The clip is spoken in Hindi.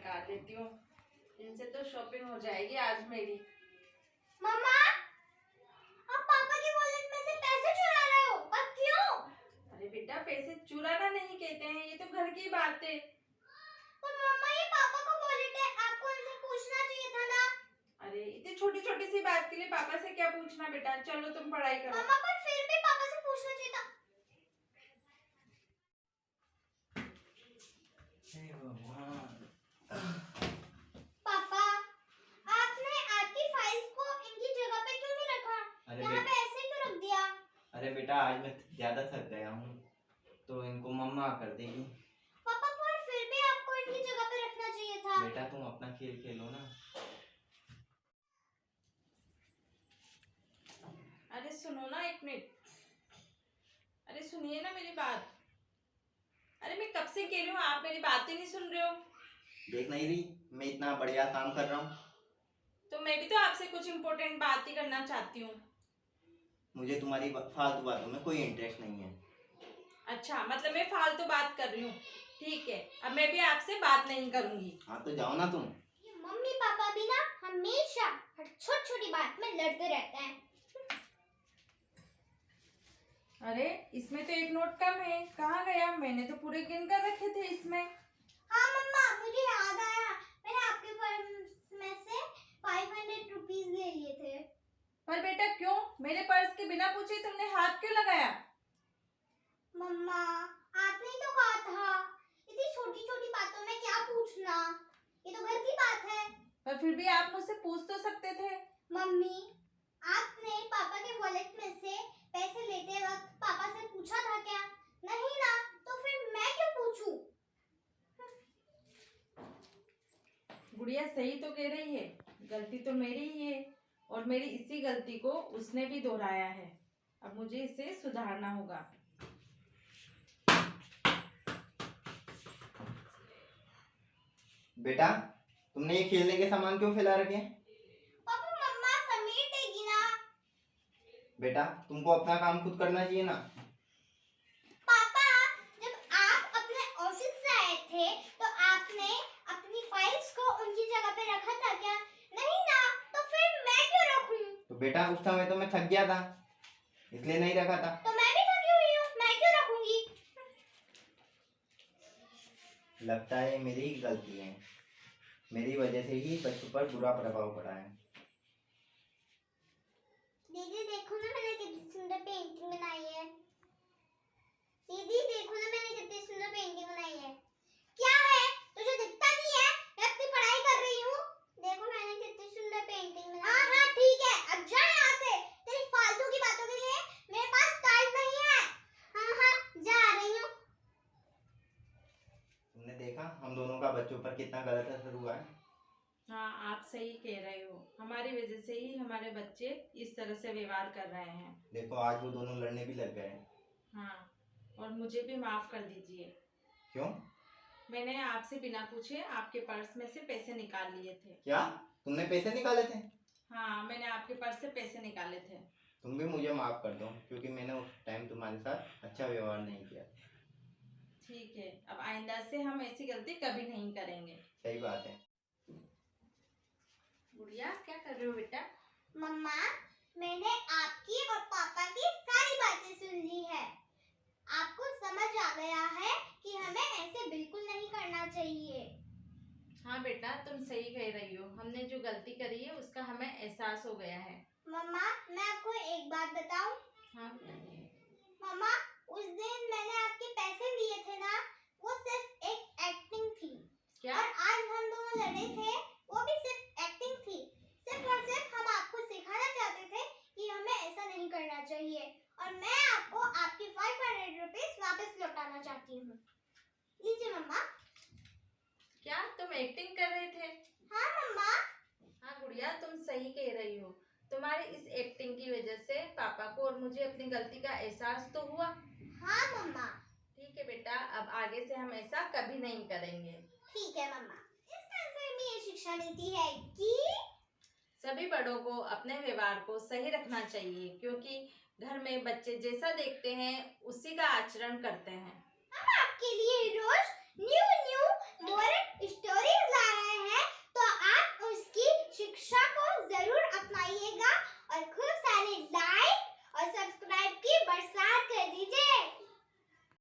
निकाल लेती हूँ, इनसे तो शॉपिंग हो जाएगी आज मेरी। मम्मा, आप पापा की वॉलेट में से पैसे चुरा रहे हो, पर क्यों? अरे बेटा, पैसे चुराना नहीं कहते हैं, ये तो घर की बात है। पर मम्मा, ये पापा का वॉलेट है, आपको इनसे पूछना चाहिए था ना। अरे इतनी छोटी छोटी सी बात के लिए पापा से क्या पूछना बेटा, चलो तुम पढ़ाई करो। मम्मा, पर फिर भी पापा से पूछना चाहिए था। पापा, आपने आपकी फाइल्स को इनकी जगह पे क्यों नहीं रखा? यहाँ पे ऐसे ही क्यों रख दिया? अरे बेटा, आज मैं ज्यादा थक गया हूँ तो इनको मम्मा कर देगी। पापा, पर फिर भी आपको इनकी जगह पे रखना चाहिए था। बेटा तुम अपना खेल खेलो ना। अरे सुनो ना, एक मिनट, अरे सुनिए ना मेरी बात। अरे मैं कब से कह रही हूँ, आप मेरी बात ही नहीं सुन रहे हो। देख नहीं रही मैं इतना बढ़िया काम कर रहा हूँ? तो मैं भी तो आपसे कुछ इम्पोर्टेंट बात ही करना चाहती हूँ। मुझे तुम्हारी फालतू बातों में कोई इंटरेस्ट नहीं है। अच्छा, मतलब मैं फालतू बात कर रही हूँ, ठीक है, अब मैं भी आपसे बात नहीं करूंगी। हाँ तो जाओ ना तुम। ये मम्मी पापा भी ना हमेशा हर छोटी छोटी बात में लड़ते रहते हैं। अरे इसमें तो एक नोट कम है, कहाँ गया? मैंने तो पूरे गिन कर रखे थे इसमें। हाँ मम्मा, मुझे याद आया, मैंने आपके पर्स में से 500 रुपीज ले लिए थे। पर बेटा क्यों? मेरे पर्स के बिना पूछे तुमने हाथ क्यों लगाया? मम्मा, आपने ही तो कहा था इतनी छोटी छोटी बातों में क्या पूछना, ये तो घर की बात है। पर फिर भी आप मुझसे पूछ तो सकते थे। मम्मी, आपने पापा के वॉलेट में से पैसे लेते वक्त पापा से पूछा था क्या? नहीं ना, तो फिर मैं क्यों पूछूं? गुड़िया सही तो कह रही है, गलती तो मेरी ही है, और मेरी इसी गलती को उसने भी दोहराया है। अब मुझे इसे सुधारना होगा। बेटा तुमने ये खेलने के सामान क्यों फैला रखे हैं? पापा, मम्मा समेटेगी ना। बेटा तुमको अपना काम खुद करना चाहिए ना। पापा, जब आप अपने ऑफिस से आए थे तो आपने अपनी फाइल्स को उनकी जगह पे रखा था क्या? नहीं ना, तो फिर मैं क्यों रखूं? तो बेटा उस समय तो मैं थक गया था, इसलिए नहीं रखा था। तो मैं भी थकी हुई हूँ, मैं क्यों रखूंगी? लगता है मेरी ही गलती है, मेरी वजह से ही बच्चों पर बुरा प्रभाव पड़ा है। दीदी देखो ना, मैंने कितनी सुंदर पेंटिंग बनाई है। दीदी देखो ना, मैंने कितनी सुंदर पेंटिंग बनाई है। क्या है, तुझे दिखता नहीं है? मैं अपनी पढ़ाई कर रही हूँ। देखो मैंने कितनी सुंदर पेंटिंग बनाई है। हाँ हाँ ठीक है, अब जा यहाँ से। तेरी फालतू की बातों के लिए मेरे पास टाइम नहीं है। हाँ हाँ, जा रही हूँ। तुमने देखा हम दोनों का बच्चों पर कितना गलत असर हुआ है। हाँ, आप सही कह रहे हो, हमारी वजह से ही हमारे बच्चे इस तरह से व्यवहार कर रहे हैं। देखो आज वो दोनों लड़ने भी लग गए। हाँ, और मुझे भी माफ कर दीजिए। क्यों? मैंने आपसे बिना पूछे आपके पर्स में से पैसे निकाल लिए थे। क्या तुमने पैसे निकाले थे? हाँ, मैंने आपके पर्स से पैसे निकाले थे। तुम भी मुझे माफ कर दो, क्योंकि मैंने उस टाइम तुम्हारे साथ अच्छा व्यवहार नहीं किया। ठीक है, अब आइंदा से हम ऐसी गलती कभी नहीं करेंगे। सही बात है। गुड़िया क्या कर रहे हो बेटा? मम्मा, मैंने आपकी और पापा की सारी बातें सुन ली है। आपको समझ आ गया है कि हमें ऐसे बिल्कुल नहीं करना चाहिए। हाँ बेटा, तुम सही कह रही हो, हमने जो गलती करी है उसका हमें एहसास हो गया है। मम्मा, मैं आपको एक बात बताऊं? हाँ बताइए। मम्मा, उस दिन मैंने आपके पैसे लिए थे ना, वो सिर्फ एक एक्टिंग थी। क्या? और आज हम दोनों लड़े थे, वो भी सिर्फ एक्टिंग थी। सिर्फ और सिर्फ हम आपको सिखाना चाहते थे कि हमें ऐसा नहीं करना चाहिए। और मैं आपको आपकी 500 रुपीज वापस लौटाना चाहती हूँ। लीजिए मम्मा। क्या तुम एक्टिंग कर रहे थे? हाँ मम्मा। हाँ गुड़िया, तुम सही कह रही हो, तुम्हारी इस एक्टिंग की वजह से पापा को और मुझे अपनी गलती का एहसास तो हुआ। हाँ मम्मा। ठीक है बेटा, अब आगे से हम ऐसा कभी नहीं करेंगे। ठीक है मम्मा। इस संसार में ये शिक्षा नीति है कि सभी बड़ों को अपने व्यवहार को सही रखना चाहिए, क्योंकि घर में बच्चे जैसा देखते हैं उसी का आचरण करते हैं। हम आपके लिए रोज